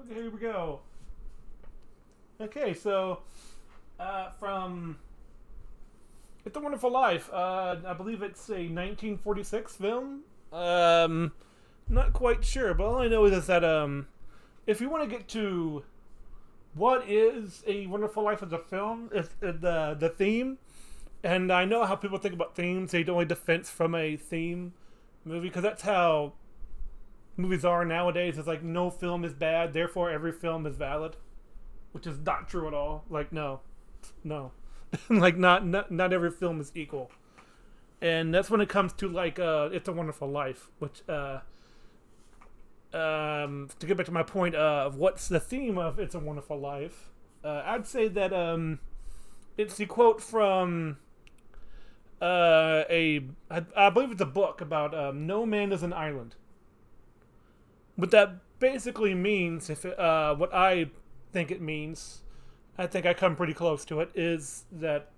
Okay, here we go. Okay, so from It's a Wonderful Life. I believe it's a 1946 film. Not quite sure, but all I know is that if you want to get to what is A Wonderful Life as a film, is the theme. And I know how people think about themes. They don't like defense from a theme movie because that's how movies are nowadays. It's like no film is bad, therefore every film is valid, which is not true at all. Like no, like not every film is equal, and that's when it comes to like It's a Wonderful Life, which to get back to my point of what's the theme of It's a Wonderful Life, I'd say that it's the quote from I believe it's a book about no man is an island. What that basically means, if what I think it means, I think I come pretty close to it, is that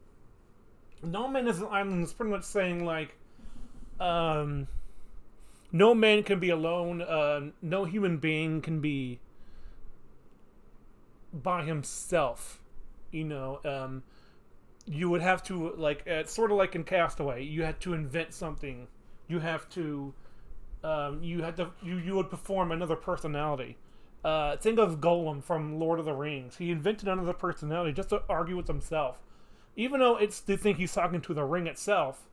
no man is an island is pretty much saying like, no man can be alone. No human being can be by himself. You know, you would have to like it's sort of like in Castaway. You had to invent something. You have to. You would perform another personality. Think of Gollum from Lord of the Rings. He invented another personality just to argue with himself. Even though it's to think he's talking to the ring itself,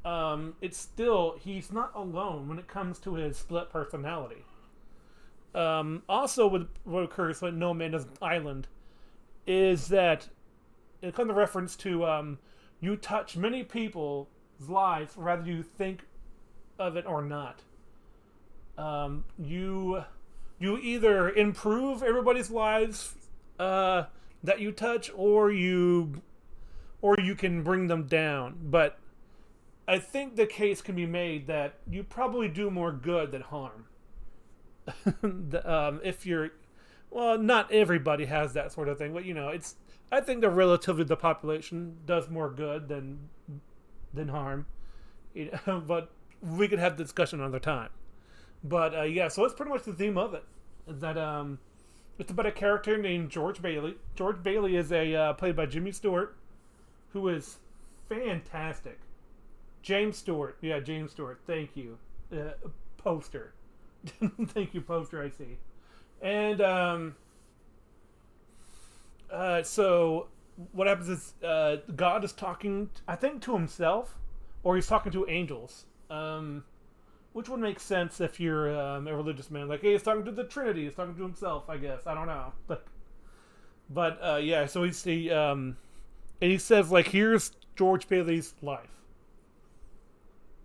it's still he's not alone when it comes to his split personality. Also, what occurs when No Man is an Island is that it comes a reference to you touch many people's lives whether you think of it or not. You either improve everybody's lives that you touch, or you can bring them down. But I think the case can be made that you probably do more good than harm. If you're, well, not everybody has that sort of thing, but you know, it's. I think that relatively the population does more good than harm. You know, but we could have the discussion another time. But yeah, so that's pretty much the theme of it. Is that it's about a character named George Bailey. George Bailey is a played by Jimmy Stewart, who is fantastic. James Stewart, yeah, James Stewart. Thank you, Poster. Thank you, Poster. I see. And so what happens is God is talking, I think, to himself, or he's talking to angels. Which would make sense if you're a religious man. Like, hey, he's talking to the Trinity. He's talking to himself, I guess. I don't know. But yeah, so and he says, like, here's George Bailey's life.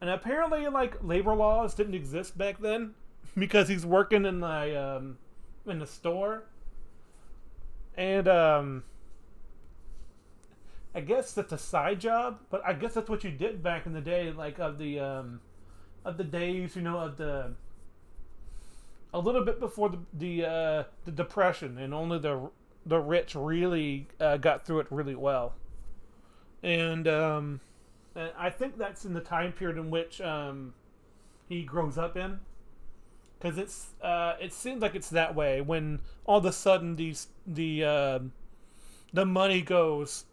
And apparently, like, labor laws didn't exist back then because he's working in the store. And I guess that's a side job, but I guess that's what you did back in the day, like, of the days, you know, of a little bit before the depression, and only the rich really got through it really well. And I think that's in the time period in which he grows up in, because it seems like it's that way when all of a sudden the money goes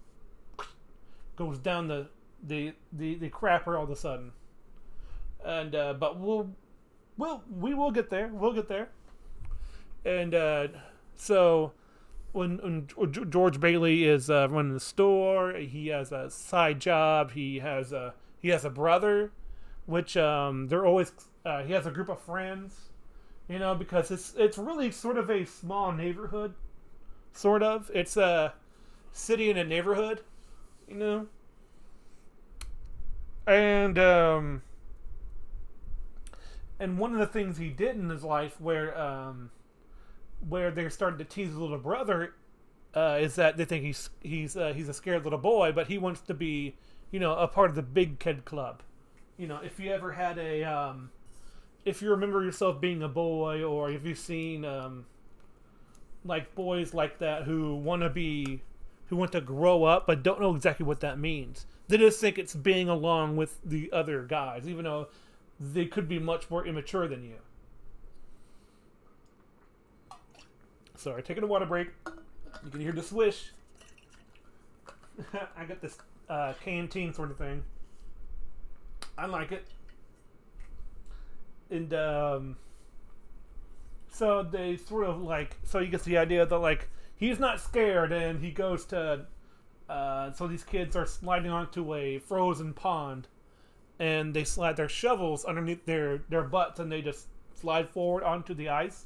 down the crapper all of a sudden. And but we will get there. We'll get there. And so when George Bailey is running the store, he has a side job. He has a brother, which they're always he has a group of friends, you know, because it's really sort of a small neighborhood, sort of. It's a city in a neighborhood, you know, and. And one of the things he did in his life, where they're starting to tease his little brother, is that they think he's a scared little boy, but he wants to be, you know, a part of the big kid club. You know, if you ever had if you remember yourself being a boy, or if you've seen like boys like that who want to grow up but don't know exactly what that means. They just think it's being along with the other guys, even though they could be much more immature than you. Sorry, taking a water break. You can hear the swish. I got this canteen sort of thing. I like it. And so they sort of like, so you get the idea that like he's not scared, and he goes to so these kids are sliding onto a frozen pond, and they slide their shovels underneath their butts, and they just slide forward onto the ice.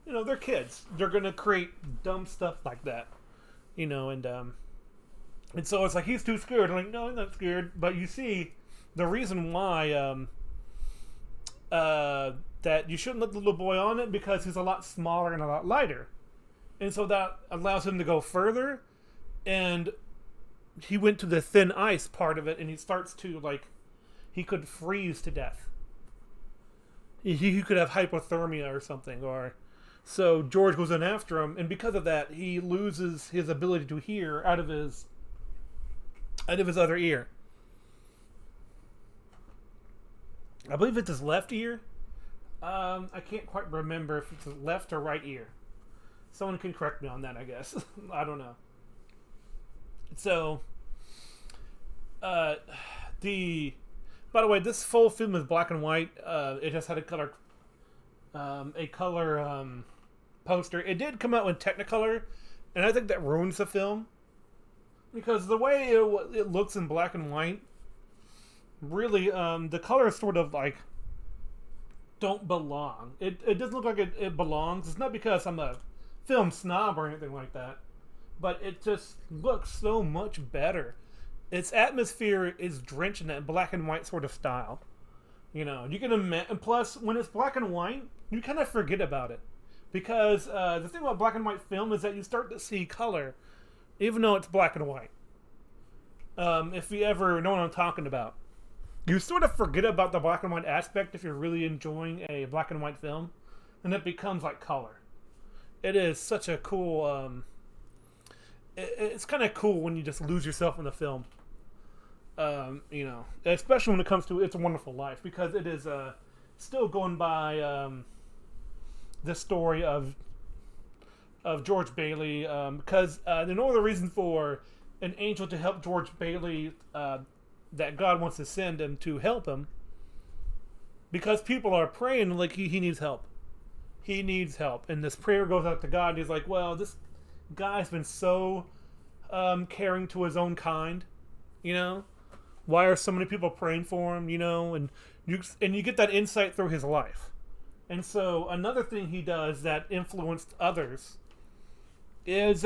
You know, they're kids. They're gonna create dumb stuff like that. You know, and so it's like he's too scared. I'm like, no, I'm not scared. But you see, the reason why that you shouldn't let the little boy on it, because he's a lot smaller and a lot lighter, and so that allows him to go further. And he went to the thin ice part of it, and he starts to like, he could freeze to death. He could have hypothermia or something, or so George goes in after him, and because of that, he loses his ability to hear out of his other ear. I believe it's his left ear. I can't quite remember if it's his left or right ear. Someone can correct me on that, I guess. I don't know. So, by the way, this full film is black and white. It just had a color poster. It did come out in Technicolor, and I think that ruins the film, because the way it looks in black and white, really, the colors sort of like don't belong. It doesn't look like it belongs. It's not because I'm a film snob or anything like that, but it just looks so much better. Its atmosphere is drenched in that black and white sort of style. You know, you can imagine. Plus, when it's black and white, you kind of forget about it, because the thing about black and white film is that you start to see color, even though it's black and white. If you ever know what I'm talking about, you sort of forget about the black and white aspect if you're really enjoying a black and white film, and it becomes like color. It is such a cool. It's kind of cool when you just lose yourself in the film. You know, especially when it comes to It's a Wonderful Life, because it is still going by the story of George Bailey, because there's no other reason for an angel to help George Bailey that God wants to send him to help him, because people are praying like he needs help. He needs help, and this prayer goes out to God, and he's like, well, this guy's been so caring to his own kind, you know? Why are so many people praying for him, you know? And you get that insight through his life. And so another thing he does that influenced others is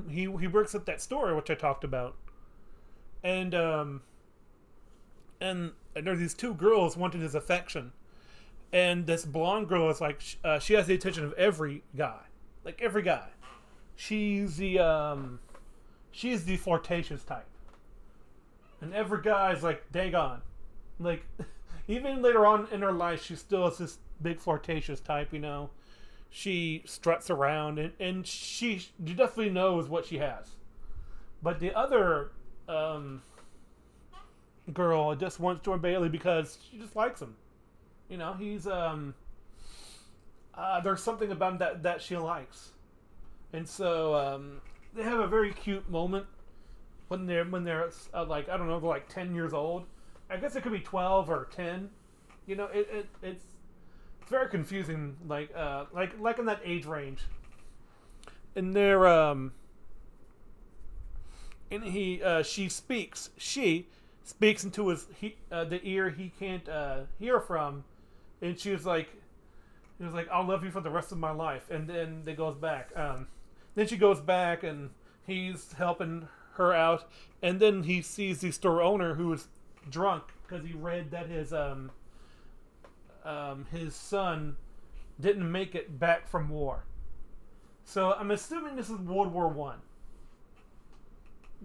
he works at that store, which I talked about. And there are these two girls wanted his affection. And this blonde girl is like, she has the attention of every guy. Like, every guy. She's the flirtatious type. And every guy is like, daggone. Like, even later on in her life, she still is this big flirtatious type, you know. She struts around, and she definitely knows what she has. But the other girl just wants George Bailey because she just likes him. You know, he's there's something about him that she likes. And so they have a very cute moment when they're like, I don't know, they're like 10 years old. I guess it could be 12 or 10. You know, it's very confusing, like in that age range. And they're and she speaks into the ear he can't hear from, and she was like, I'll love you for the rest of my life. And then they goes back. Then she goes back, and he's helping her out, and then he sees the store owner who is drunk because he read that his son didn't make it back from war. So I'm assuming this is World War I,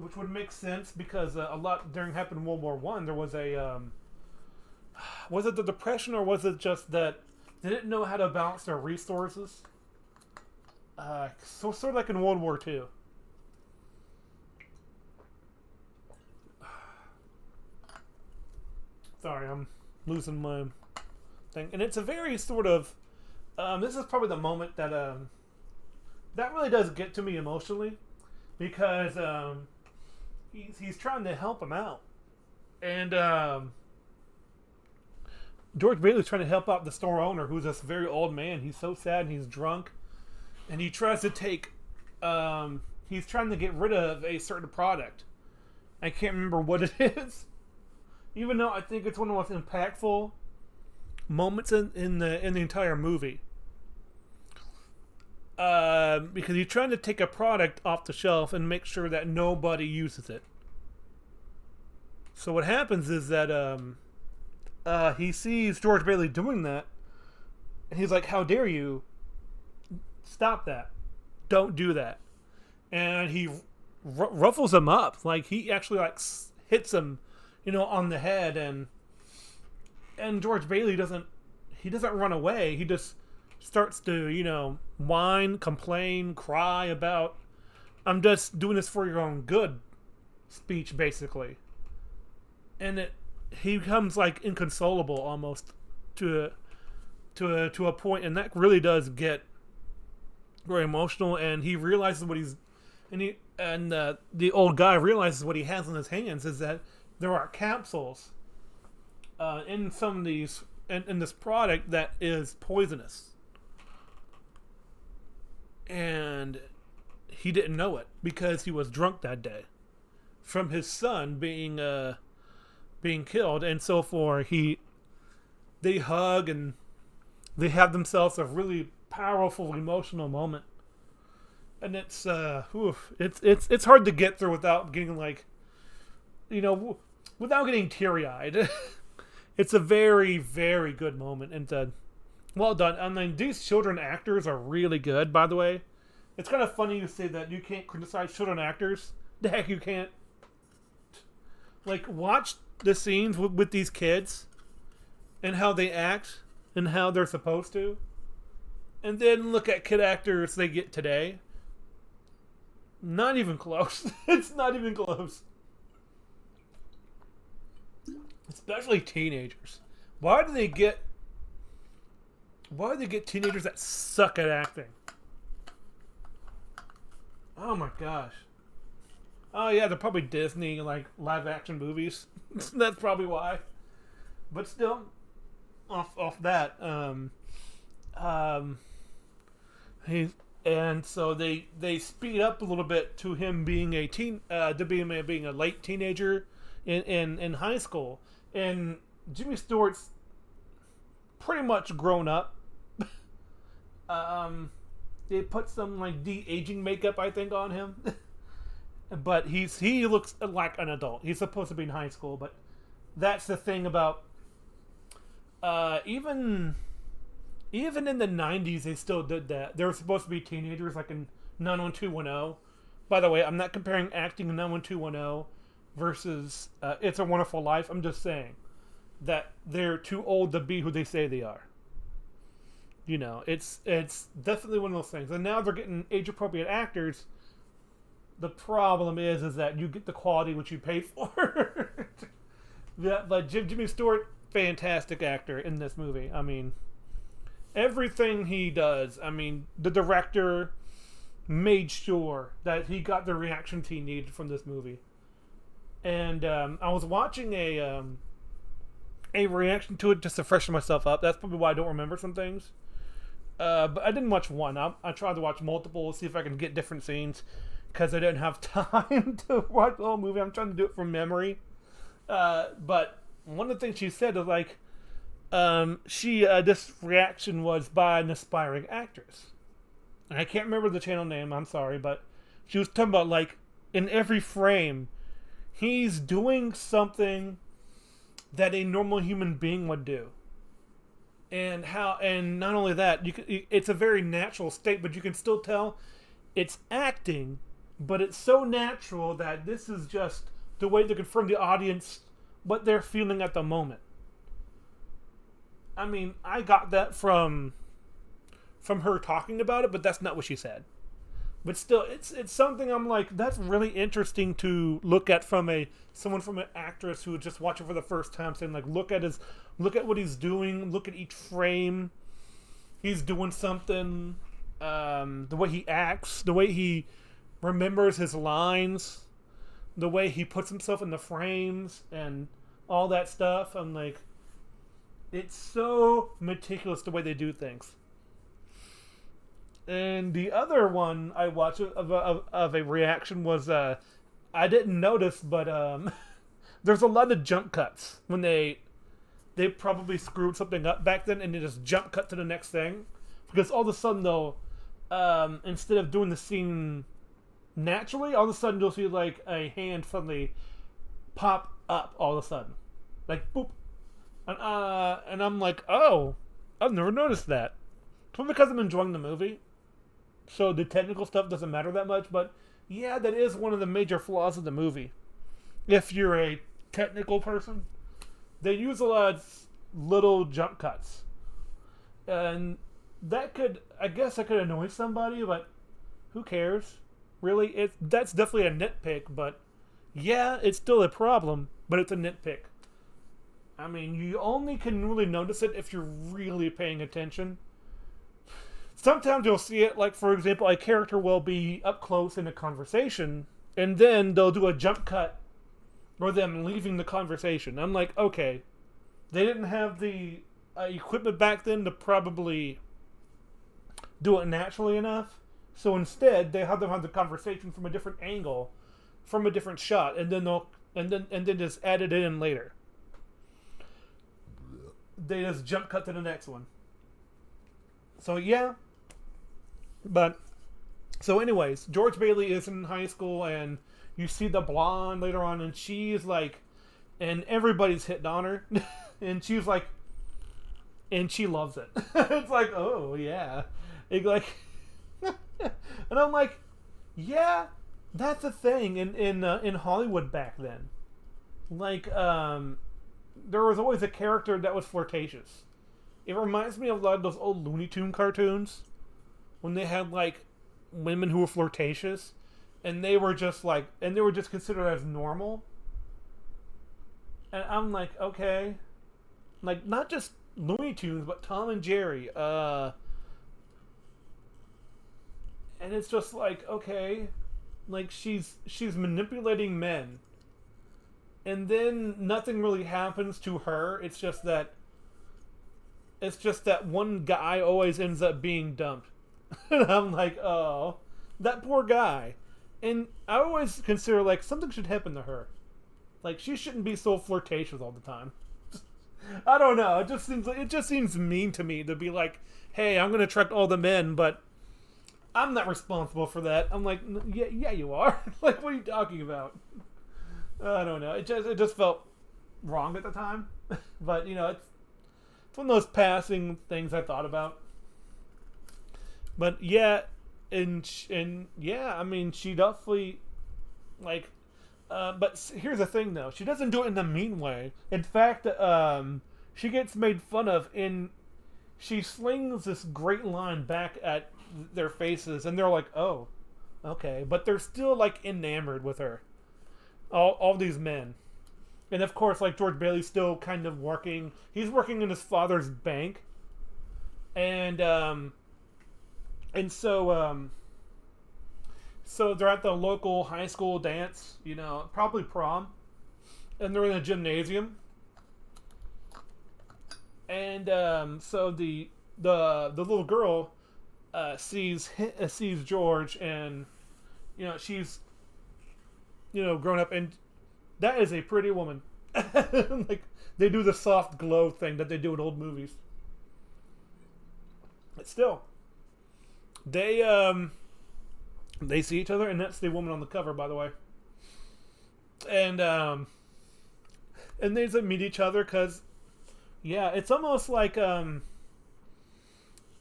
which would make sense because a lot happened in World War I. There was a was it the Depression, or was it just that they didn't know how to balance their resources? So sort of like in World War II. Sorry, I'm losing my thing. And it's a very sort of... this is probably the moment that that really does get to me emotionally because he's trying to help him out, and George Bailey's trying to help out the store owner, who's this very old man. He's so sad and he's drunk, and he tries to take. He's trying to get rid of a certain product. I can't remember what it is, even though I think it's one of the most impactful moments in the entire movie. Because he's trying to take a product off the shelf and make sure that nobody uses it. So what happens is that he sees George Bailey doing that, and he's like, "How dare you? Stop that! Don't do that!" And he ruffles him up, like he actually like hits him, on the head, and George Bailey doesn't run away. He just starts to, whine, complain, cry about, "I'm just doing this for your own good," speech, basically. And he becomes like inconsolable almost to a point, and that really does get very emotional. And he realizes what he's, and the old guy realizes what he has in his hands is that there are capsules in some of these in this product that is poisonous. And he didn't know it because he was drunk that day from his son being killed. And so they hug and they have themselves a really powerful emotional moment. And it's it's hard to get through without getting like, without getting teary-eyed. It's a very, very good moment, and well done. I mean, these children actors are really good, by the way. It's kind of funny you say that you can't criticize children actors. The heck you can't. Like, watch the scenes with these kids and how they act and how they're supposed to. And then look at kid actors they get today. Not even close. It's not even close. Especially teenagers. Why do they get teenagers that suck at acting? Oh my gosh. Oh yeah, they're probably Disney, like, live action movies. That's probably why. But still, off that, and so they speed up a little bit to him being being a late teenager in high school, and Jimmy Stewart's pretty much grown up. They put some like de-aging makeup, I think, on him, but he looks like an adult. He's supposed to be in high school, but that's the thing about even in the 90s, they still did that. They were supposed to be teenagers, like in 91210. By the way, I'm not comparing acting in 91210 versus It's a Wonderful Life. I'm just saying that they're too old to be who they say they are. It's definitely one of those things. And now they're getting age-appropriate actors. The problem is that you get the quality which you pay for. But Jimmy Stewart, fantastic actor in this movie. I mean, everything he does. I mean, the director made sure that he got the reactions he needed from this movie. And I was watching a reaction to it just to freshen myself up. That's probably why I don't remember some things. But I didn't watch one. I tried to watch multiple, see if I can get different scenes, because I didn't have time to watch the whole movie. I'm trying to do it from memory. But one of the things she said was like, this reaction was by an aspiring actress. And I can't remember the channel name, I'm sorry, but she was talking about, like, in every frame, he's doing something that a normal human being would do. And not only that, it's a very natural state, but you can still tell it's acting, but it's so natural that this is just the way to confirm the audience what they're feeling at the moment. I mean, I got that from her talking about it, but that's not what she said. But still, it's something I'm like, that's really interesting to look at from someone from an actress who would just watch it for the first time, saying like, look at what he's doing, look at each frame, he's doing something, the way he acts, the way he remembers his lines, the way he puts himself in the frames, and all that stuff. I'm like, it's so meticulous the way they do things. And the other one I watched of a reaction was I didn't notice, but there's a lot of jump cuts when they probably screwed something up back then, and they just jump cut to the next thing, because all of a sudden though, instead of doing the scene naturally, all of a sudden you'll see like a hand suddenly pop up all of a sudden, like boop, and I'm like, oh, I've never noticed that. Probably because I'm enjoying the movie, so the technical stuff doesn't matter that much. But yeah, that is one of the major flaws of the movie. If you're a technical person, they use a lot of little jump cuts, and I guess that could annoy somebody, but who cares? Really, that's definitely a nitpick, but yeah, it's still a problem, but it's a nitpick. I mean, you only can really notice it if you're really paying attention. Sometimes you'll see it, like, for example, a character will be up close in a conversation, and then they'll do a jump cut or them leaving the conversation. I'm like, okay, they didn't have the equipment back then to probably do it naturally enough, so instead they have them have the conversation from a different angle, from a different shot, and then just add it in later. They just jump cut to the next one. So yeah, but so anyways, George Bailey is in high school, and you see the blonde later on, and she's like, and everybody's hitting on her, and she's like, and she loves it. It's like, oh yeah, it like, and I'm like, yeah, that's a thing in Hollywood back then. Like, there was always a character that was flirtatious. It reminds me of a lot of those old Looney Tune cartoons when they had like women who were flirtatious, and they were just considered as normal. And I'm like, okay, like not just Looney Tunes, but Tom and Jerry. And it's just like, okay, like she's manipulating men, and then nothing really happens to her. It's just that one guy always ends up being dumped. And I'm like, oh, that poor guy. And I always consider, like, something should happen to her. Like, she shouldn't be so flirtatious all the time. I don't know. It just seems mean to me to be like, hey, I'm going to attract all the men, but I'm not responsible for that. I'm like, yeah, you are. Like, what are you talking about? I don't know. It just felt wrong at the time. But, you know, it's one of those passing things I thought about. But yeah, and yeah, I mean, she definitely, like, but here's the thing though, she doesn't do it in a mean way. In fact, she gets made fun of, and she slings this great line back at their faces, and they're like, oh, okay, but they're still like enamored with her. All these men. And of course, like, George Bailey's still kind of working. He's working in his father's bank. And so they're at the local high school dance, you know, probably prom. And they're in a gymnasium. And so the little girl sees George, and, you know, she's, you know, grown up, and that is a pretty woman. Like, they do the soft glow thing that they do in old movies. But still, they see each other, and that's the woman on the cover, by the way. And they just meet each other because, yeah, it's almost like I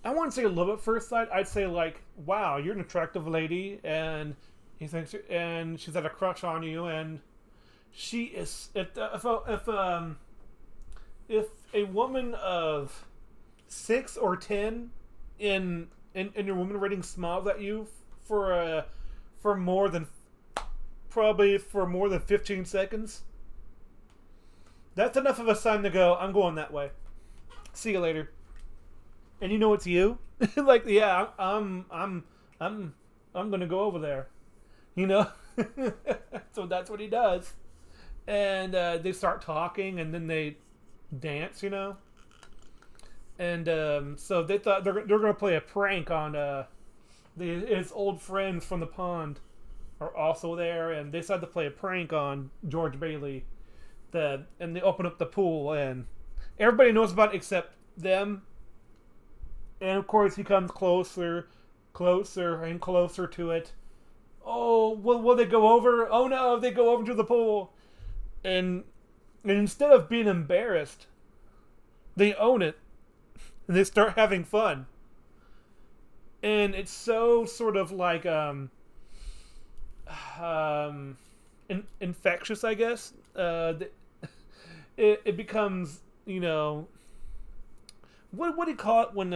wouldn't say love at first sight. I'd say like, wow, you're an attractive lady, and he thinks, and she's had a crush on you, and she is. If a woman of 6 or 10 in your woman rating smiles at you for more than 15 seconds, that's enough of a sign to go, I'm going that way. See you later. And you know it's you. Like, yeah, I'm I'm gonna go over there. You know. So that's what he does, and they start talking, and then they dance. You know. And so they thought they're gonna play a prank on his old friends from the pond are also there, and they decided to play a prank on George Bailey. And they open up the pool, and everybody knows about it except them. And of course, he comes closer, closer, and closer to it. Oh, will they go over? Oh no, they go over to the pool, and instead of being embarrassed, they own it, and they start having fun. And it's so sort of like infectious, I guess. It becomes, you know, what do you call it when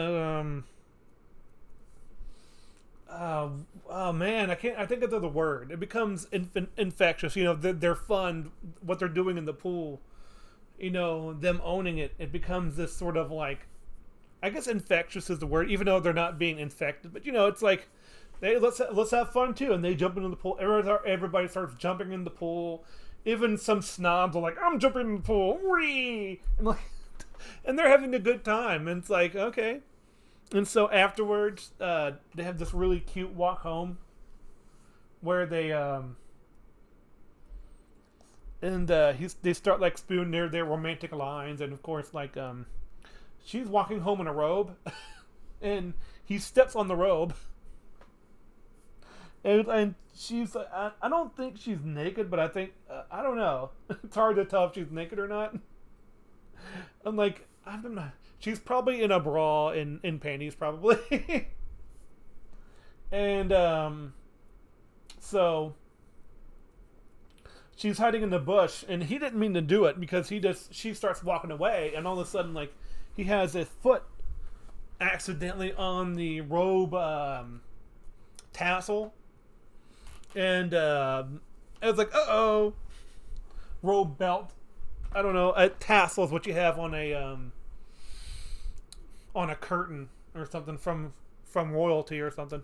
oh man, I think of the word. It becomes infectious. You know, they're fun. What they're doing in the pool, you know, them owning it. It becomes this sort of like, I guess infectious is the word, even though they're not being infected. But you know, it's like, let's have fun too, and they jump into the pool. Everybody starts jumping in the pool. Even some snobs are like, I'm jumping in the pool, whee! And like, and they're having a good time. And it's like, okay. And so afterwards, they have this really cute walk home, where they they start like spewing their romantic lines, and of course, like she's walking home in a robe, and he steps on the robe. And she's like, I don't think she's naked, but I think, I don't know. It's hard to tell if she's naked or not. I'm like, she's probably in a bra and in panties, probably. And, so she's hiding in the bush, and he didn't mean to do it because she starts walking away, and all of a sudden, like, he has his foot accidentally on the robe, tassel. And I was like, uh-oh. Robe belt. I don't know. A tassel is what you have on a curtain or something from royalty or something.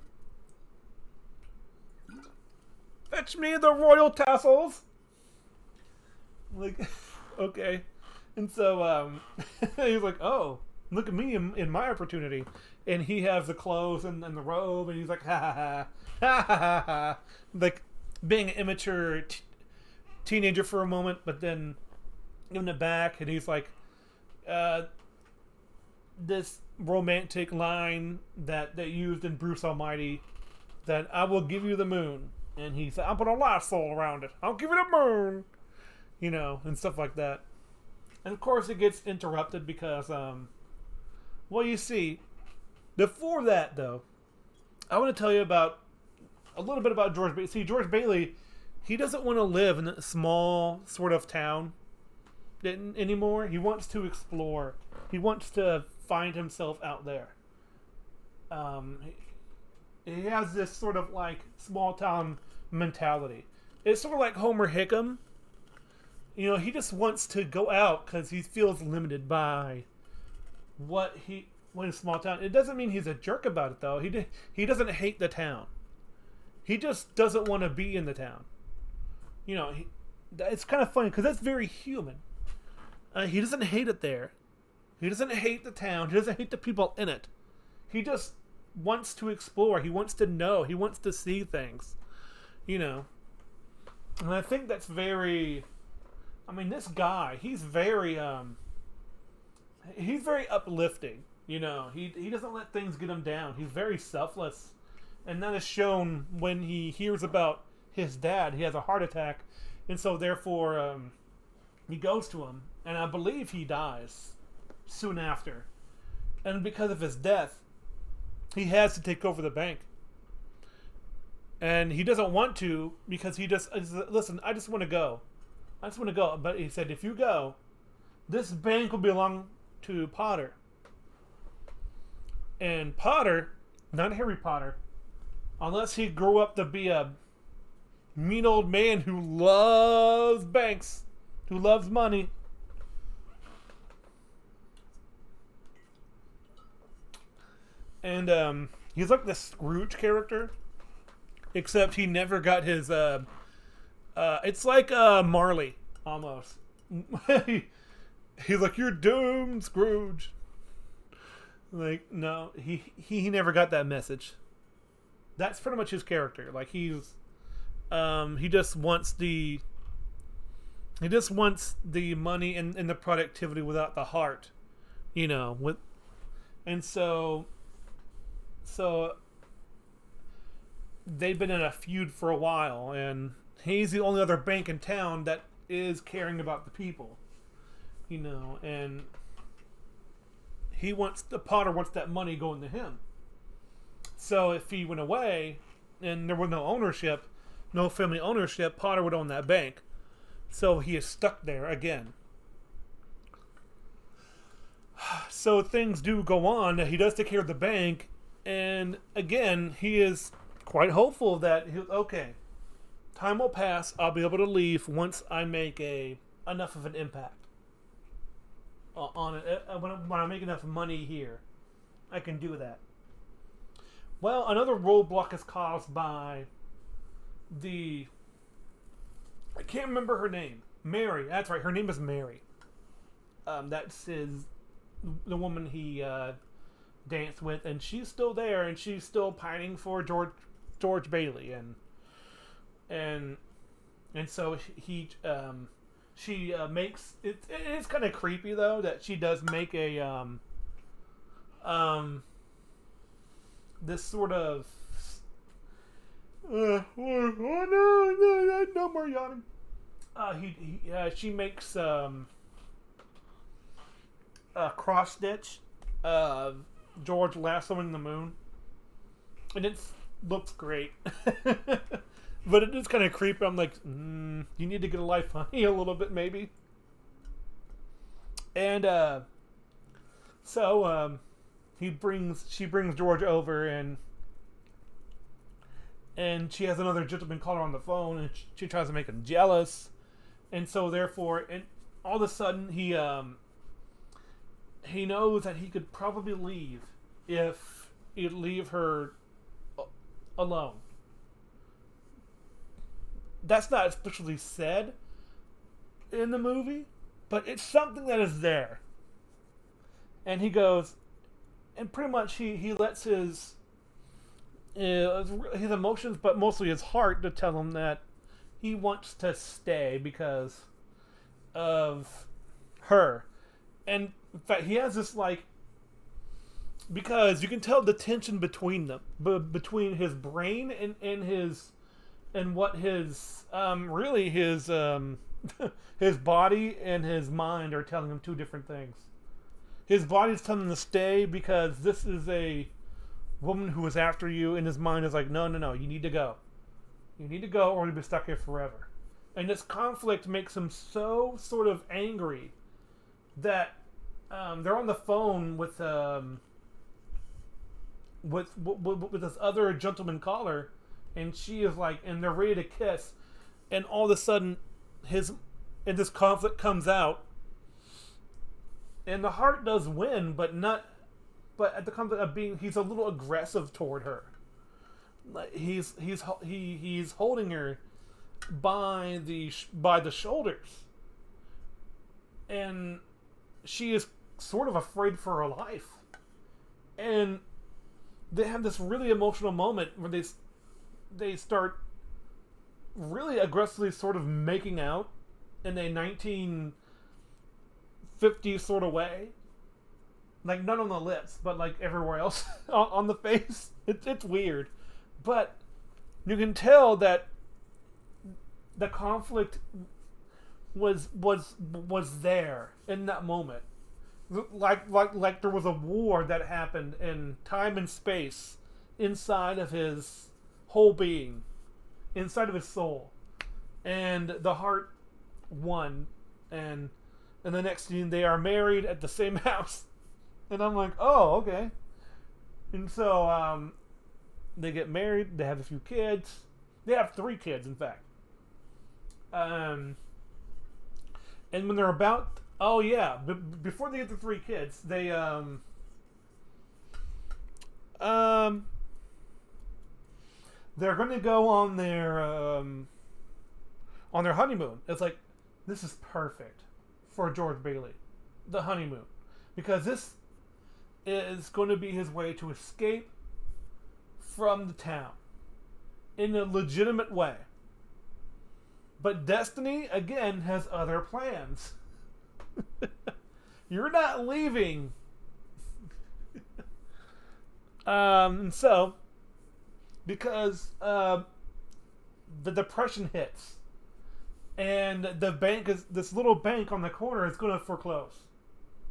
Fetch me the royal tassels. Like, okay. And so he's like, oh, look at me in my opportunity. And he has the clothes and the robe, and he's like, ha ha ha. Ha ha ha ha. Like being an immature teenager for a moment, but then giving it back, and he's like, this romantic line that they used in Bruce Almighty, that I will give you the moon, and he said, I'll put a lasso around it. I'll give it a moon, you know, and stuff like that. And of course, it gets interrupted because, well, you see, before that though, I want to tell you about a little bit about George Bailey. See, George Bailey, he doesn't want to live in a small sort of town anymore. He wants to explore. He wants to find himself out there. He has this sort of like small town mentality. It's sort of like Homer Hickam. You know, he just wants to go out because he feels limited by what in a small town. It doesn't mean he's a jerk about it, though. He doesn't hate the town. He just doesn't want to be in the town. You know, it's kind of funny because that's very human. He doesn't hate it there. He doesn't hate the town. He doesn't hate the people in it. He just wants to explore. He wants to know. He wants to see things. You know. And I think that's very... I mean, this guy, he's very uplifting. You know, he doesn't let things get him down. He's very selfless. And that is shown when he hears about his dad. He has a heart attack. And so, therefore, he goes to him. And I believe he dies soon after. And because of his death, he has to take over the bank. And he doesn't want to because listen, I just want to go. I just want to go. But he said, if you go, this bank will belong to Potter. And Potter, not Harry Potter, unless he grew up to be a mean old man who loves banks, who loves money. and he's like the Scrooge character, except he never got his. It's like Marley almost. He's like, "You're doomed, Scrooge." Like, no, he never got that message. That's pretty much his character. Like, he just wants the money and the productivity without the heart, and so they've been in a feud for a while, and he's the only other bank in town that is caring about the people, and Potter wants that money going to him. So if he went away and there was no ownership, no family ownership, Potter would own that bank. So he is stuck there again. So things do go on. He does take care of the bank, and again, he is quite hopeful that time will pass. I'll be able to leave once I make enough of an impact on it. When I make enough money here, I can do that. Well, another roadblock is caused by I can't remember her name. Mary. That's right. Her name is Mary. That's the woman he danced with, and she's still there, and she's still pining for George Bailey, and so she makes it. It's kind of creepy though that she does make this sort of no more yawning. She makes a cross stitch George lassoing the moon, and it looks great. But it is kind of creepy. I'm like, you need to get a life, honey, a little bit maybe. And so she brings George over, and she has another gentleman call her on the phone, and she tries to make him jealous, and so therefore, and all of a sudden he knows that he could probably leave if he'd leave her alone. That's not especially said in the movie, but it's something that is there. And he goes, and pretty much he lets his emotions, but mostly his heart, to tell him that he wants to stay because of her. And in fact, he has this because you can tell the tension between them, between his brain and what his really his his body and his mind are telling him two different things. His body's telling him to stay because this is a woman who is after you, and his mind is like, no, you need to go. You need to go, or you'll be stuck here forever. And this conflict makes him so sort of angry that they're on the phone with this other gentleman caller, and she is like, and they're ready to kiss, and all of a sudden this conflict comes out, and the heart does win, but at the conflict of he's a little aggressive toward her. Like he's holding her by the shoulders, and she is sort of afraid for her life, and they have this really emotional moment where they start really aggressively sort of making out in a 1950s sort of way, like not on the lips but like everywhere else on the face. It's weird, but you can tell that the conflict was there in that moment, like there was a war that happened in time and space inside of his whole being, inside of his soul, and the heart won, and the next scene they are married at the same house, and I'm like, oh, okay. And so they get married, they have a few kids, they have 3 kids in fact, and when they're about, before they get the 3 kids, they um, they're going to go on their honeymoon. It's like, this is perfect for George Bailey, the honeymoon, because this is going to be his way to escape from the town in a legitimate way. But Destiny, again, has other plans. You're not leaving. And so, because the depression hits, and the bank is, this little bank on the corner is going to foreclose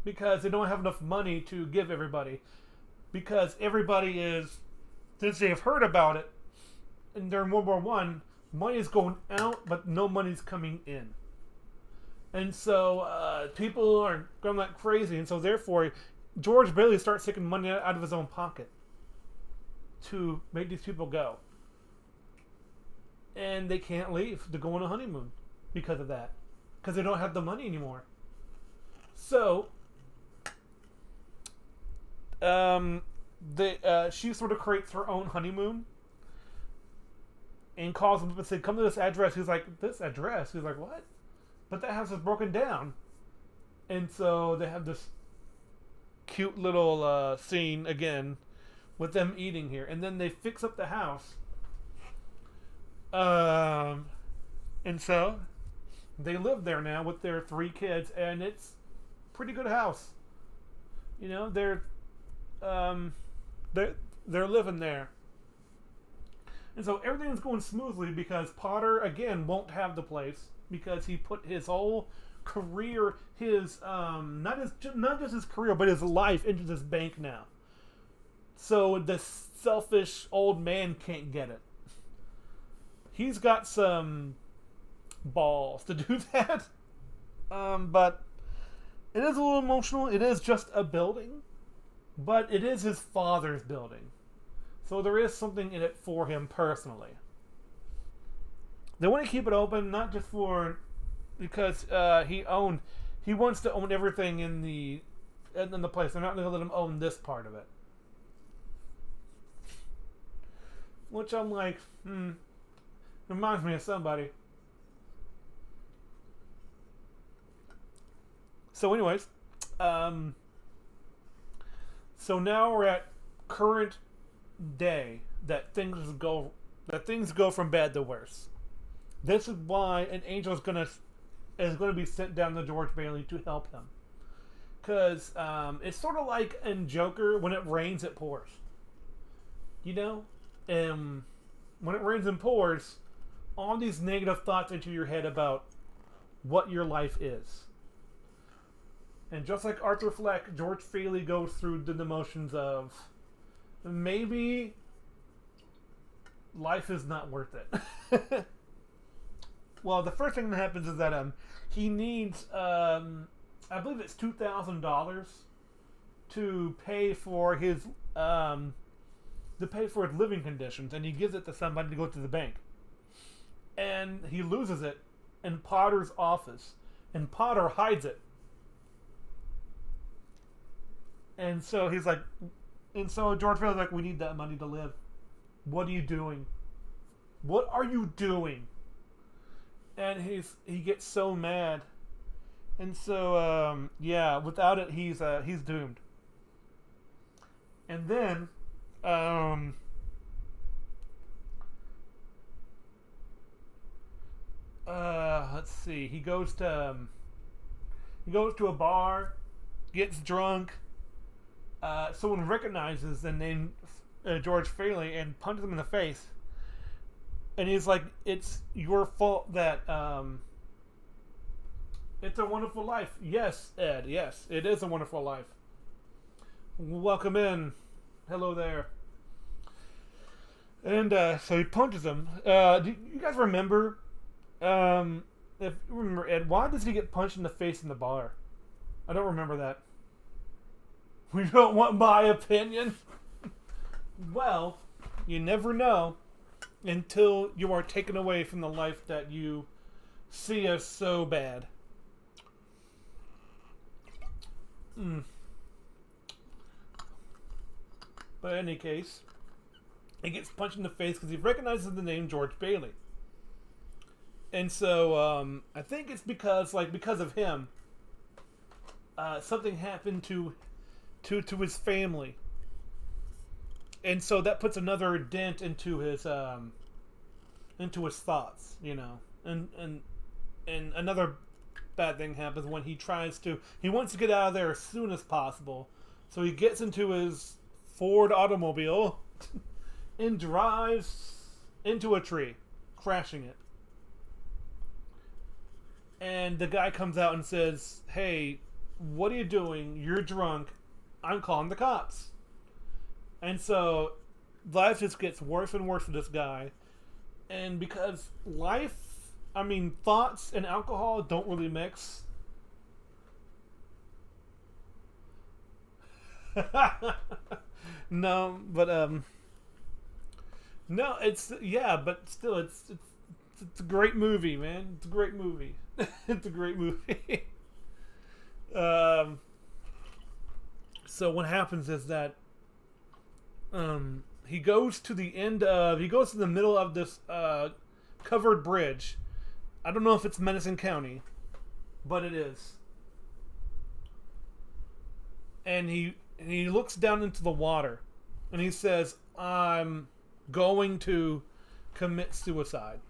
because they don't have enough money to give everybody, because everybody is, since they have heard about it, and during World War One, money is going out, but no money's coming in. And so people are going like crazy. And so therefore, George Bailey starts taking money out of his own pocket to make these people go. And they can't leave to go on a honeymoon because of that. Because they don't have the money anymore. So, she sort of creates her own honeymoon and calls him up and said, come to this address. He's like, this address? He's like, what? But that house is broken down. And so they have this cute little scene again with them eating here. And then they fix up the house. And so they live there now with their 3 kids, and it's a pretty good house. You know, they're living there. And so everything's going smoothly because Potter, again, won't have the place because he put his whole career, his not just his career, but his life into this bank now. So the selfish old man can't get it. He's got some balls to do that. But it is a little emotional. It is just a building, but it is his father's building. So there is something in it for him personally. They want to keep it open, not just for because he wants to own everything in the place. They're not going to let him own this part of it. Which I'm like, reminds me of somebody. So anyways, so now we're at current day that things go from bad to worse. This is why an angel is gonna be sent down to George Bailey to help him, because it's sort of like in Joker, when it rains it pours. You know, when it rains and pours, all these negative thoughts into your head about what your life is. And just like Arthur Fleck, George Bailey goes through the emotions of maybe life is not worth it. Well, the first thing that happens is that he needs, I believe it's $2,000 to pay for his living conditions, and he gives it to somebody to go to the bank. And he loses it in Potter's office, and Potter hides it. And so he's like, and so George Bailey's like, we need that money to live. What are you doing? What are you doing? And he gets so mad. And so yeah, without it he's doomed. And then let's see, he goes to a bar, gets drunk. Someone recognizes the name George Bailey and punches him in the face. And he's like, it's your fault that it's a wonderful life. Yes, Ed, yes, it is a wonderful life. Welcome in. Hello there. And so he punches him. Do you guys remember, if you remember Ed, why does he get punched in the face in the bar? I don't remember that. We don't want my opinion. Well, you never know until you are taken away from the life that you see as so bad. But in any case, he gets punched in the face because he recognizes the name George Bailey. And so I think it's because of him, something happened to his family, and so that puts another dent into his thoughts, and another bad thing happens when he wants to get out of there as soon as possible, so he gets into his Ford automobile and drives into a tree, crashing it. And the guy comes out and says, "Hey, what are you doing? You're drunk. I'm calling the cops." And so life just gets worse and worse for this guy. And because thoughts and alcohol don't really mix. No, but no, but still, it's a great movie, man. It's a great movie. It's a great movie. So what happens is that he goes to the middle of this covered bridge. I don't know if it's Madison County, but it is. And he looks down into the water, and he says, "I'm going to commit suicide."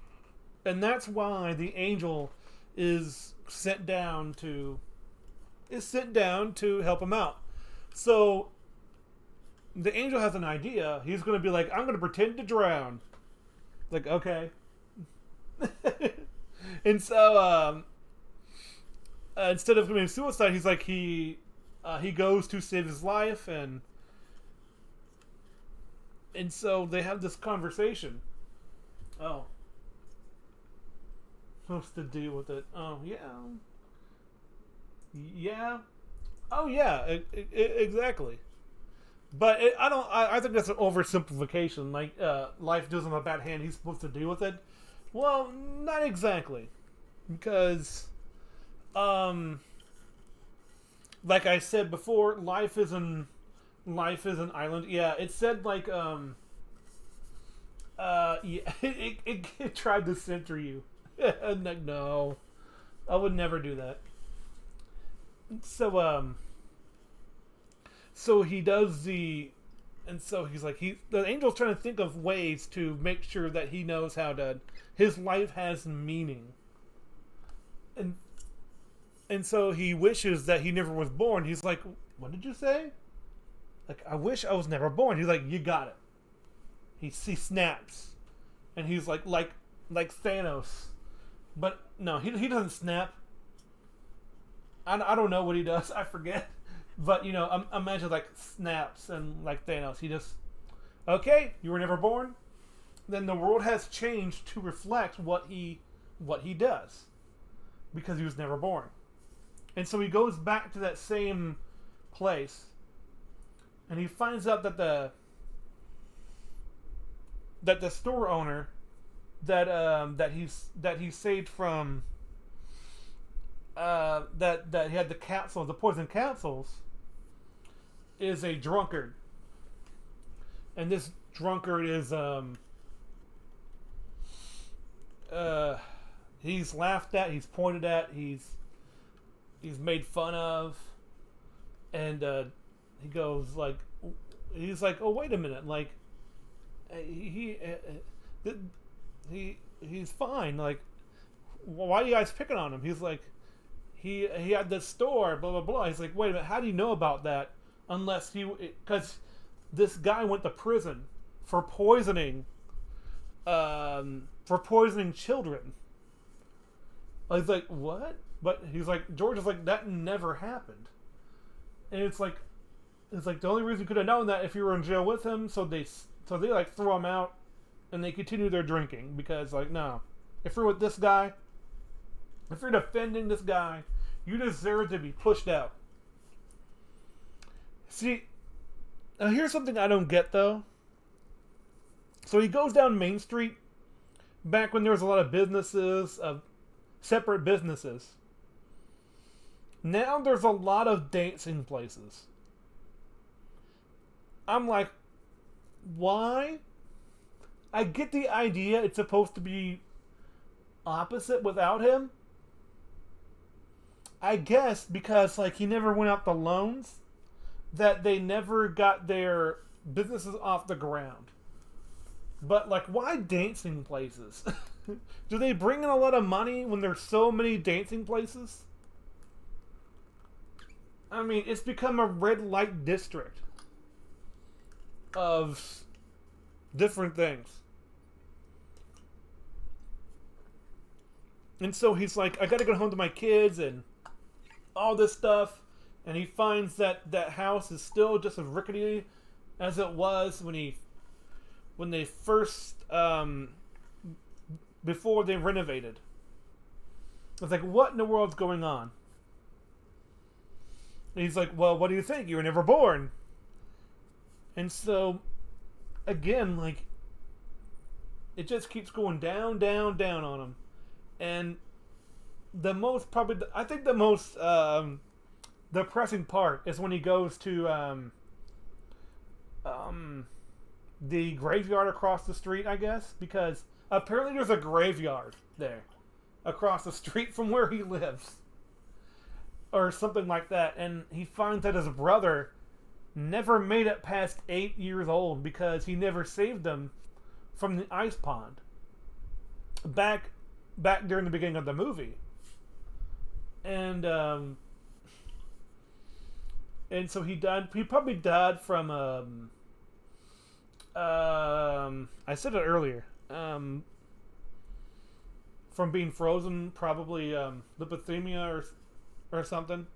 And that's why the angel is sent down to help him out. So the angel has an idea. He's going to be like, "I'm going to pretend to drown." Like, okay. And so instead of committing suicide, he's like he goes to save his life, and so they have this conversation. Oh. Supposed to deal with it. Oh, yeah. Yeah. Oh, yeah. Exactly. But I think that's an oversimplification. Like, life deals him a bad hand. He's supposed to deal with it. Well, not exactly. Because, like I said before, life is an island. Yeah, it said like, it tried to center you. No, I would never do that. So so he does and so he's like, the angel's trying to think of ways to make sure that he knows his life has meaning, and so he wishes that he never was born. He's like, "What did you say?" Like, "I wish I was never born." He's like, "You got it." He snaps, and he's like Thanos. But no, he doesn't snap. I don't know what he does. I forget. But, imagine like snaps and like Thanos. He just, okay, you were never born. Then the world has changed to reflect what he does, because he was never born. And so he goes back to that same place, and he finds out that the store owner that he saved from that he had the poison capsules, is a drunkard. And this drunkard is he's laughed at, he's pointed at, he's made fun of, and he's like, "Oh, wait a minute, like he's fine, like, why are you guys picking on him?" He's like, he had this store, blah blah blah. He's like, "Wait a minute, how do you know about that? Unless because this guy went to prison for poisoning children." I was like, "What?" But he's like, George is like, "That never happened." And it's like the only reason you could have known that if you were in jail with him. So they like throw him out, and they continue their drinking, because like, no, if you're with this guy, if you're defending this guy, you deserve to be pushed out. See, now here's something I don't get though. So he goes down Main Street back when there was a lot of businesses, separate businesses. Now there's a lot of dancing places. I'm like, Why? I get the idea it's supposed to be opposite without him. I guess because like he never went out the loans, that they never got their businesses off the ground. But like, why dancing places? Do they bring in a lot of money when there's so many dancing places? I mean, it's become a red light district of different things. And so he's like, I gotta go home to my kids and all this stuff. And he finds that that house is still just as rickety as it was when they first before they renovated. It's like, what in the world's going on? And he's like, well, what do you think? You were never born. And so, again, like, it just keeps going down, down, down on him. And the most, probably, I think the most depressing part is when he goes to the graveyard across the street, I guess, because apparently there's a graveyard there across the street from where he lives. Or something like that. And he finds that his brother never made it past 8 years old because he never saved him from the ice pond. Back during the beginning of the movie. And so he died. He probably died from I said it earlier. From being frozen, probably lipemia or something.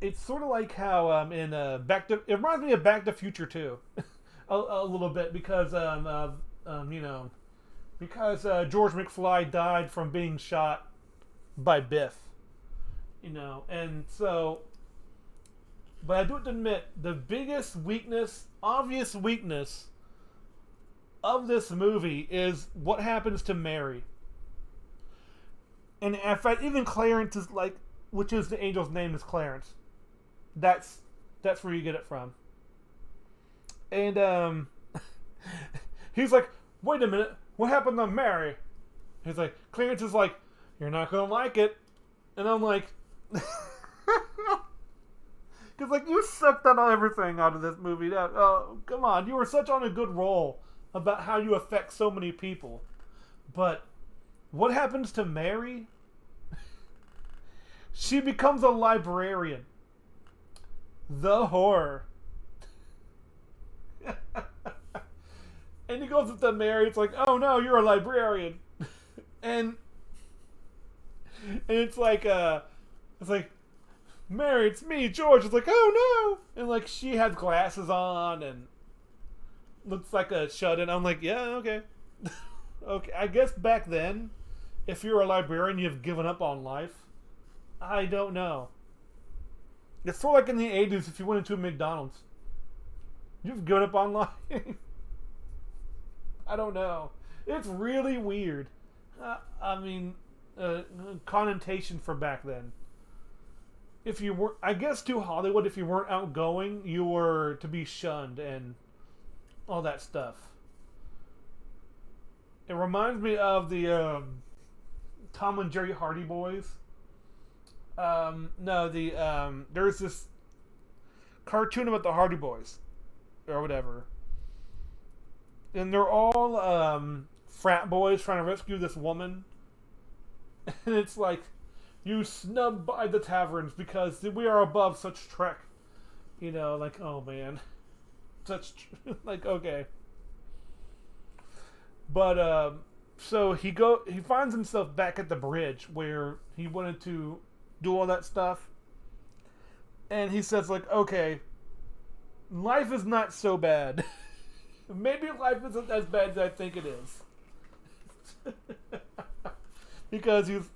It's sort of like how in it reminds me of Back to Future 2 a little bit because because George McFly died from being shot by Biff, and so. But I do have to admit, the biggest obvious weakness of this movie is what happens to Mary. And in fact, even Clarence is like, which is the angel's name is Clarence. That's where you get it from. And he's like, wait a minute, what happened to Mary? He's like, Clarence is like, you're not gonna like it. And I'm like, because like you sucked out everything out of this movie. Come on, you were such on a good roll about how you affect so many people, but what happens to Mary? She becomes a librarian. The horror. And he goes up to Mary. It's like, oh no, you're a librarian, and it's like Mary, it's me, George. It's like, oh no, and like she has glasses on and looks like a shut-in. I'm like, yeah, okay. Okay, I guess back then, if you're a librarian, you've given up on life. I don't know. It's sort of like in the 80s if you went into a McDonald's. You've given up on life. I don't know. It's really weird. Connotation for back then. If you were, I guess to Hollywood, if you weren't outgoing, you were to be shunned and all that stuff. It reminds me of the Tom and Jerry Hardy Boys. There's this cartoon about the Hardy Boys or whatever, and they're all frat boys trying to rescue this woman, and it's like, you snub by the taverns because we are above such trek, like, oh man, like, okay. But so he finds himself back at the bridge where he wanted to do all that stuff, and he says like, okay, life is not so bad. Maybe life isn't as bad as I think it is. Because he's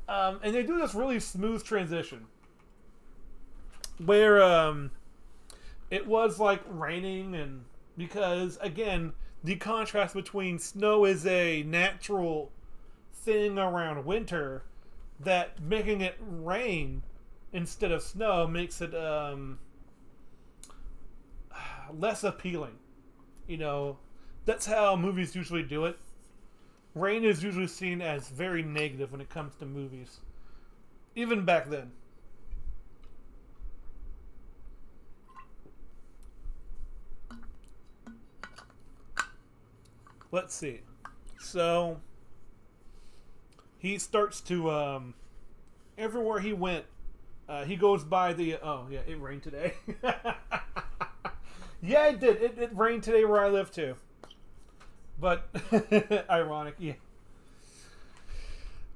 and they do this really smooth transition where it was like raining, and because again the contrast between snow is a natural thing around winter, that making it rain instead of snow makes it less appealing. You know, that's how movies usually do it. Rain is usually seen as very negative when it comes to movies, even back then. Let's see. So he starts to everywhere he went, he goes by the. Oh yeah, it rained today. Yeah, it did. It rained today where I live too. But ironic, yeah.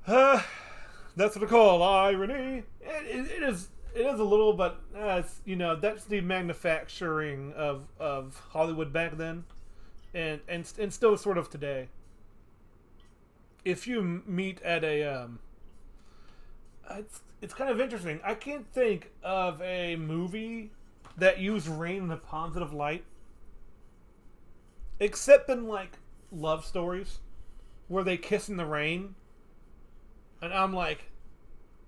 That's what I call irony. It is. It is a little, but you know, that's the manufacturing of Hollywood back then, and still sort of today. If you meet at a it's kind of interesting. I can't think of a movie that used rain in a positive light, except in like love stories where they kiss in the rain, and I'm like,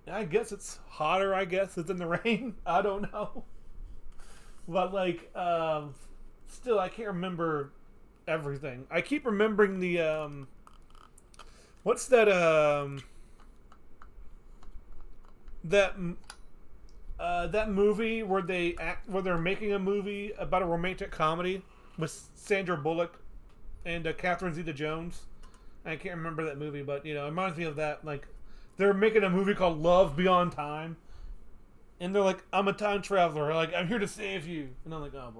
I guess it's hotter. I guess it's in the rain. I don't know, but like, still, I can't remember everything. I keep remembering the what's that that movie where they're making a movie about a romantic comedy with Sandra Bullock and Catherine Zeta-Jones. I can't remember that movie, but you know, it reminds me of that. Like, they're making a movie called Love Beyond Time, and they're like, "I'm a time traveler. Like, I'm here to save you," and I'm like, "Oh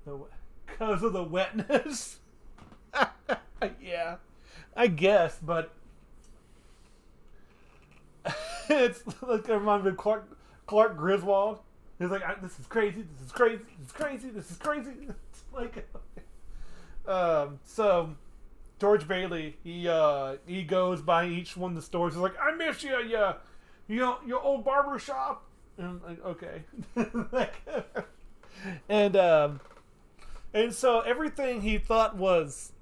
boy," because of the wetness. Yeah, I guess, but it's like it reminds me of Clark Griswold. He's like, "This is crazy. This is crazy. This is crazy. This is crazy." It's like, so George Bailey, he goes by each one of the stores. He's like, "I miss you, your old barber shop." And I'm like, okay, and so everything he thought was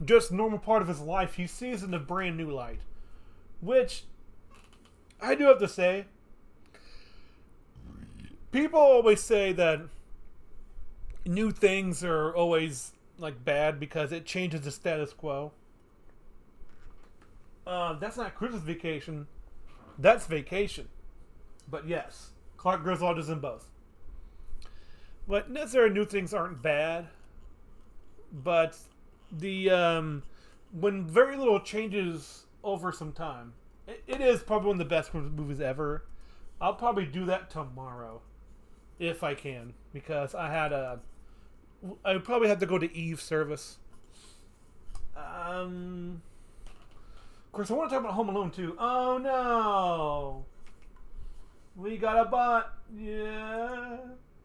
just normal part of his life, he sees in a brand new light, which I do have to say, people always say that new things are always like bad because it changes the status quo. That's not Christmas Vacation. That's Vacation. But yes, Clark Griswold is in both. But necessarily new things aren't bad. But the when very little changes over some time, it is probably one of the best movies ever. I'll probably do that tomorrow if I can, because I probably have to go to Eve service. Of course, I want to talk about Home Alone too. Oh no, we got a bot. Yeah,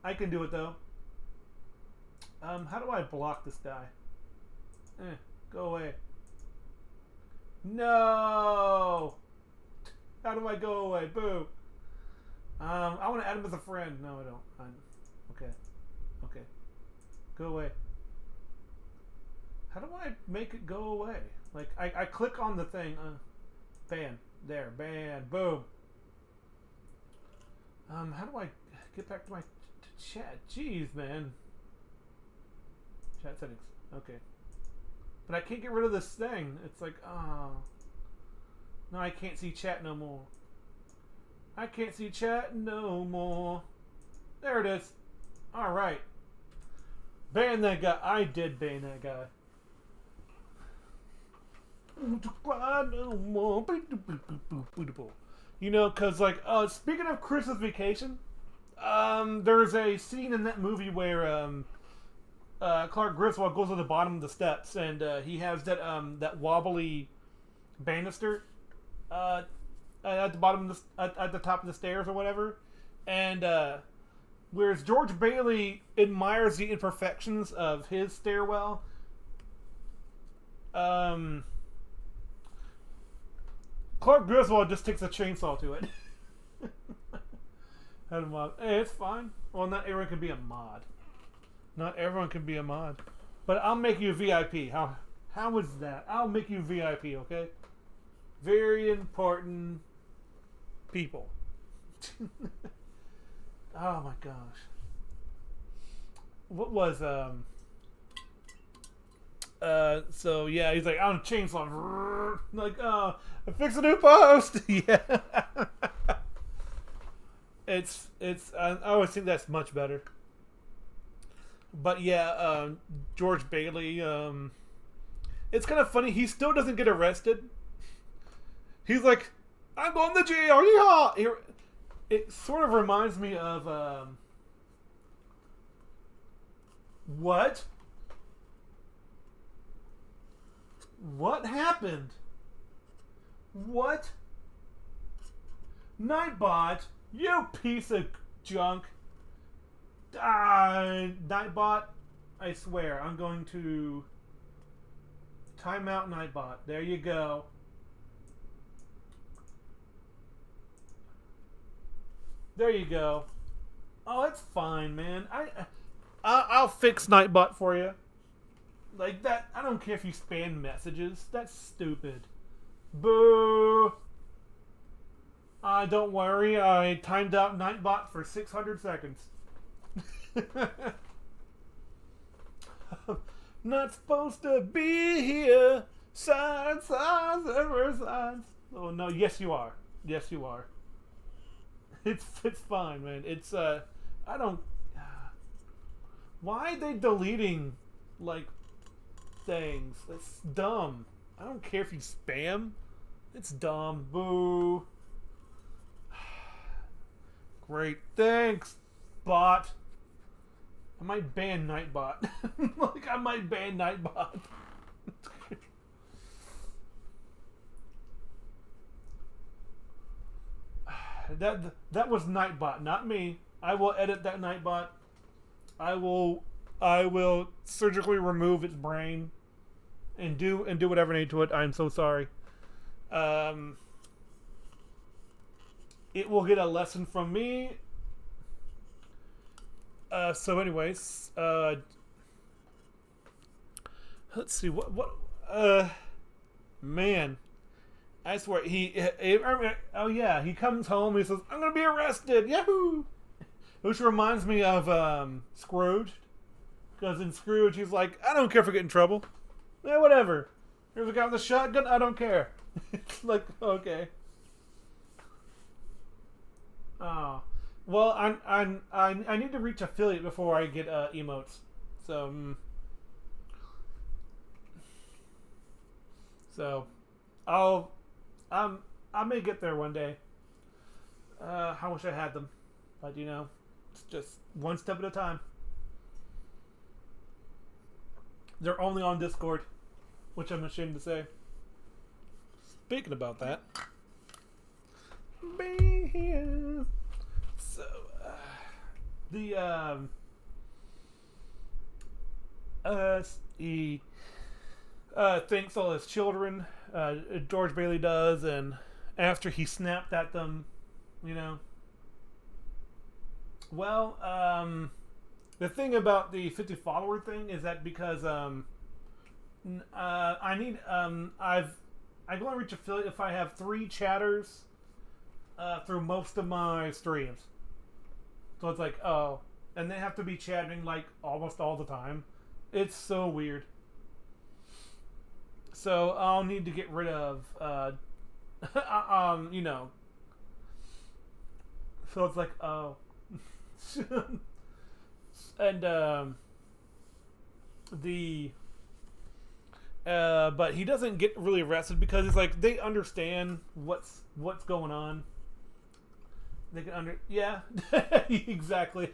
I can do it though. How do I block this guy? Go away. No. How do I go away? Boo. I want to add him as a friend. No, I don't. Okay. Okay. Go away. How do I make it go away? Like, I click on the thing. Ban. There. Ban. Boom. How do I get back to my chat? Jeez, man. Chat settings. Okay. But I can't get rid of this thing. It's like, oh. No, I can't see chat no more. I can't see chat no more. There it is. Alright. Ban that guy. I did ban that guy. You know, because, like, speaking of Christmas Vacation, there's a scene in that movie where Clark Griswold goes to the bottom of the steps, and he has that wobbly banister at the bottom of at the top of the stairs or whatever, and whereas George Bailey admires the imperfections of his stairwell, Clark Griswold just takes a chainsaw to it. Hey, it's fine. Well, not everyone can be a mod. Not everyone can be a mod. But I'll make you a VIP. How is that? I'll make you VIP, okay? Very important people. Oh my gosh. what was so yeah, he's like, I'm chainsaw. Like, fix a new post. Yeah. it's I always think that's much better. But yeah, George Bailey. It's kind of funny. He still doesn't get arrested. He's like, I'm going to jail. Yeehaw! It sort of reminds me of what? What happened? What? Nightbot, you piece of junk. Nightbot, I swear, I'm going to time out Nightbot. There you go. There you go. Oh, it's fine, man. I'll fix Nightbot for you. Like that. I don't care if you spam messages. That's stupid. Boo. Don't worry. I timed out Nightbot for 600 seconds. Not supposed to be here. Signs, ever signs. Oh no, yes you are. Yes you are. It's fine, man. It's I don't. Why are they deleting like things? That's dumb. I don't care if you spam. It's dumb. Boo. Great. Thanks, bot. I might ban Nightbot. Like, I might ban Nightbot. That was Nightbot, not me. I will edit that Nightbot. I will surgically remove its brain and do whatever I need to it. I'm so sorry. It will get a lesson from me. So anyways, let's see what man, I swear oh yeah, he comes home, he says, I'm gonna be arrested, yahoo, which reminds me of Scrooge, because in Scrooge he's like, I don't care if I get in trouble, yeah, whatever, here's a guy with a shotgun, I don't care. It's like, okay. Oh. Well, I need to reach affiliate before I get emotes, so I may get there one day. I wish I had them, but you know, it's just one step at a time. They're only on Discord, which I'm ashamed to say. Speaking about that, be here. So, he thanks all his children, George Bailey does, and after he snapped at them, you know. Well, the thing about the 50 follower thing is that because I can only reach affiliate if I have 3 chatters through most of my streams. So it's like, oh, and they have to be chatting like almost all the time. It's so weird. So I'll need to get rid of, you know. So it's like, oh, and but he doesn't get really arrested because it's like they understand what's going on. They can yeah, exactly,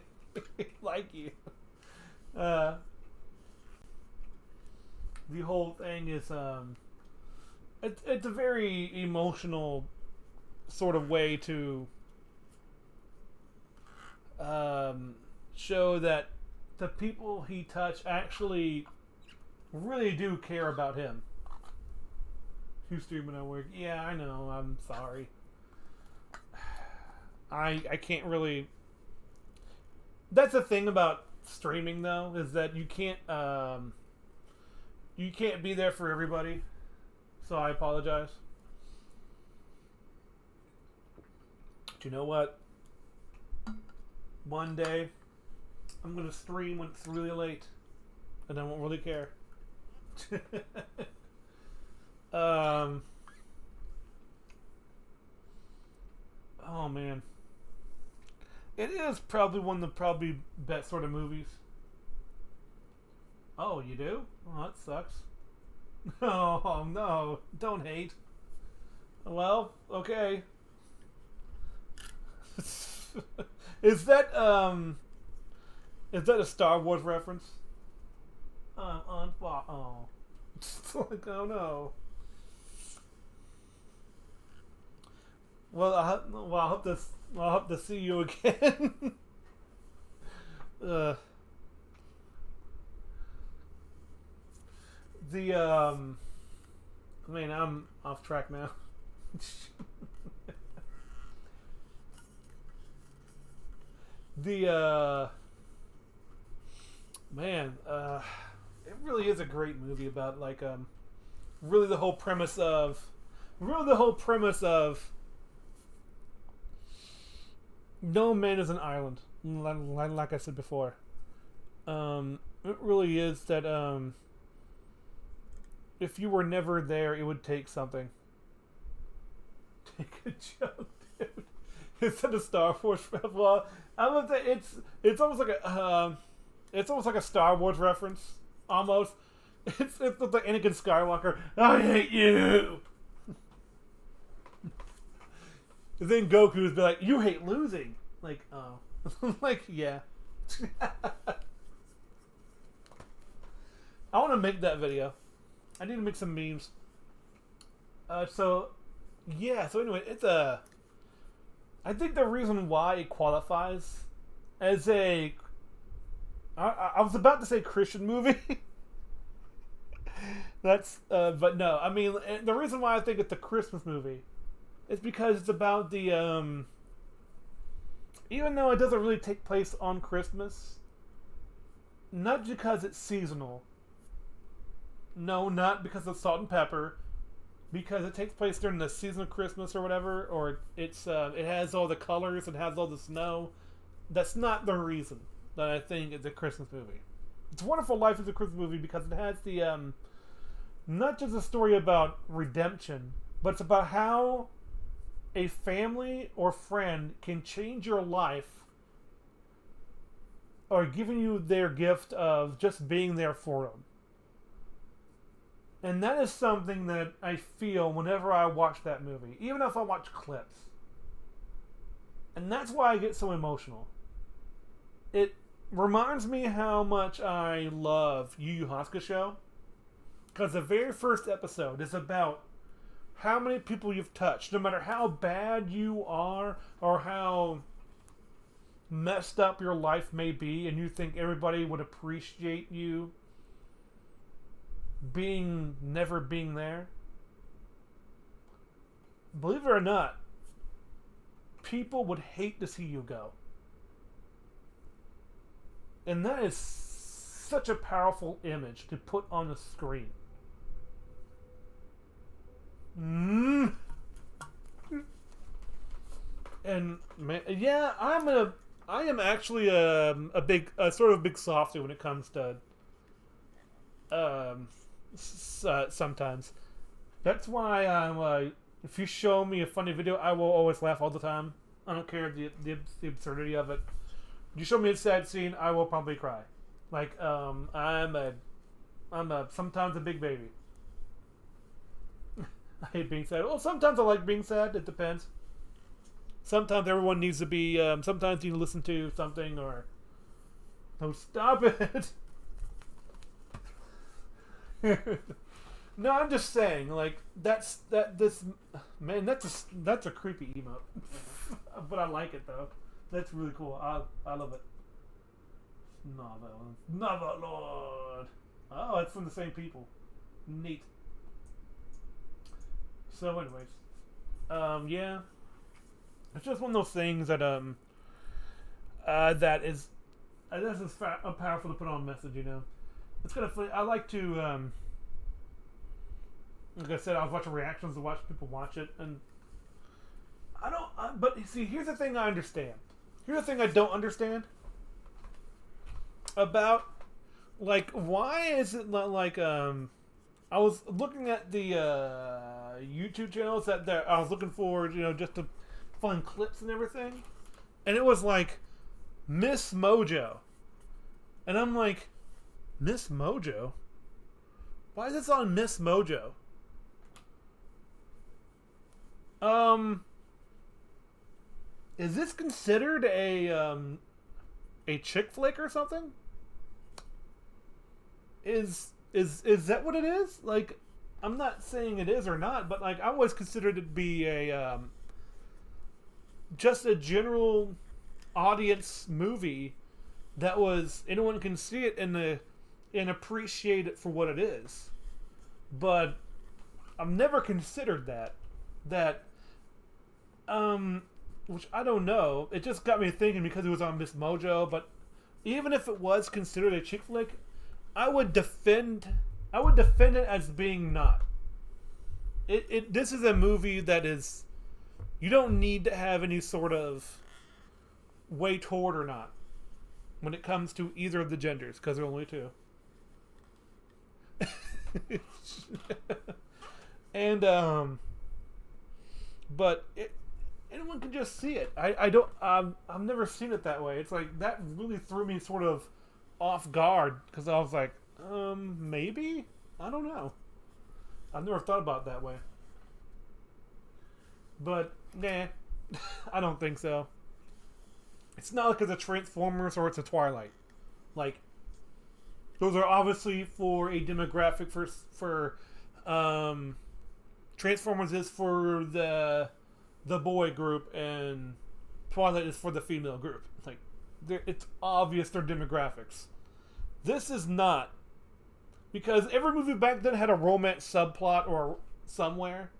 like you. The whole thing is it's a very emotional sort of way to show that the people he touched actually really do care about him. Who's streaming at work? Yeah, I know. I'm sorry. I can't really. That's the thing about streaming, though, is that you can't be there for everybody. So I apologize. But you know what? One day, I'm gonna stream when it's really late, and I won't really care. Oh man, it is probably one of the probably best sort of movies. Oh, you do? Oh, that sucks. Oh no, don't hate. Well, okay. Is that a Star Wars reference? Oh. It's like, oh no. Well, I hope to see you again. uh, man, I'm off track now. the man, it really is a great movie about like really the whole premise of no man is an island, like I said before. It really is that if you were never there, it would take something. Take a joke, dude. Instead of Star Wars, well, I would say it's almost like a Star Wars reference, almost. It's like Anakin Skywalker. I hate you. And then Goku's be like, you hate losing. Like, oh. Like, yeah. I want to make that video. I need to make some memes. So anyway, I think the reason why it qualifies as I was about to say Christian movie. But no, I mean, the reason why I think it's a Christmas movie is because it's about the, even though it doesn't really take place on Christmas, not because it's seasonal. No, not because of salt and pepper, because it takes place during the season of Christmas or whatever, or it has all the colors, it has all the snow. That's not the reason that I think it's a Christmas movie. It's a Wonderful Life is a Christmas movie because it has the not just a story about redemption, but it's about how a family or friend can change your life, or giving you their gift of just being there for them. And that is something that I feel whenever I watch that movie, even if I watch clips. And that's why I get so emotional. It reminds me how much I love Yu Yu Hakusho, because the very first episode is about how many people you've touched, no matter how bad you are or how messed up your life may be, and you think everybody would appreciate you never being there. Believe it or not, people would hate to see you go. And that is such a powerful image to put on the screen. And man, yeah, I am actually a big softy when it comes to sometimes. That's why I'm if you show me a funny video, I will always laugh all the time. I don't care the absurdity of it. You show me a sad scene, I will probably cry. Like I'm sometimes a big baby. I hate being sad. Well, sometimes I like being sad. It depends. Sometimes everyone needs to be. Sometimes you need to listen to something or. Oh, stop it! No, I'm just saying. Like that's a creepy emote, but I like it though. That's really cool. I love it. Nova Lord. Oh, it's from the same people. Neat. So, anyways, yeah, it's just one of those things that that is powerful to put on a message. You know, it's kind of funny. I like to like I said, I was watching reactions to watch people watch it, and but see, here's the thing I understand. Here's the thing I don't understand. about like why is it not like I was looking at the YouTube channels that I was looking for, just to find clips and everything, and it was like Miss Mojo, and I'm like, Miss Mojo? Why is this on Miss Mojo? Is this considered a chick flick or something? Is that what it is? Like, I'm not saying it is or not, but like I always considered it to be a just a general audience movie that was anyone can see it and appreciate it for what it is. But I've never considered that which I don't know. It just got me thinking because it was on Miss Mojo. But even if it was considered a chick flick, I would defend it as being not. This is a movie that is, you don't need to have any sort of way toward or not when it comes to either of the genders, because there are only two. And but anyone can just see it. I don't. I've never seen it that way. It's like that really threw me sort of off guard because I was like, maybe, I don't know. I've never thought about it that way. But nah, I don't think so. It's not like it's a Transformers or it's a Twilight. Like, those are obviously for a demographic for Transformers is for the boy group and Twilight is for the female group. Like, it's obvious their demographics. This is not, because every movie back then had a romance subplot or somewhere.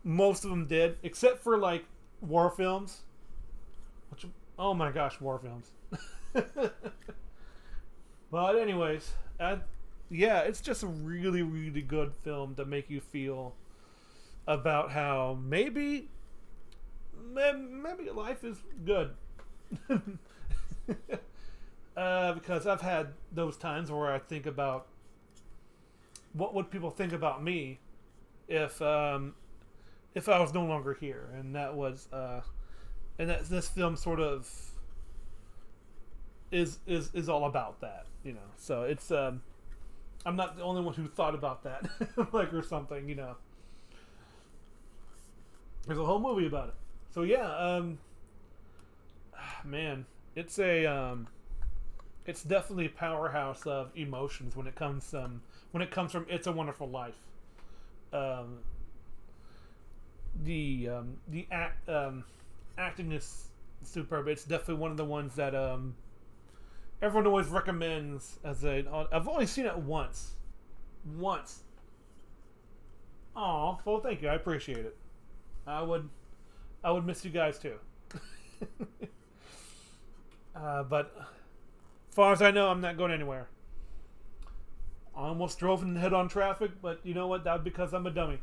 Most of them did, except for like war films. Which, oh my gosh, war films. But anyways, yeah, it's just a really, really good film to make you feel about how maybe life is good. Because I've had those times where I think about what would people think about me if I was no longer here, and that was and that this film sort of is all about that, So it's I'm not the only one who thought about that, like, or something, There's a whole movie about it. So yeah, man, it's it's definitely a powerhouse of emotions when it comes from It's a Wonderful Life. The acting is superb. It's definitely one of the ones that everyone always recommends as I've only seen it once. Aw, well, thank you. I appreciate it. I would miss you guys too. But as far as I know, I'm not going anywhere. I almost drove in head-on traffic, but you know what? That was because I'm a dummy.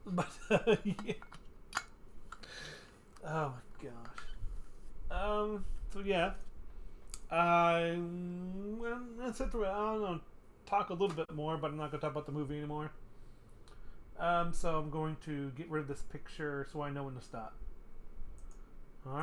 But yeah. Oh my gosh. So yeah. Well, that's it. I'm gonna talk a little bit more, but I'm not gonna talk about the movie anymore. So I'm going to get rid of this picture so I know when to stop. All right.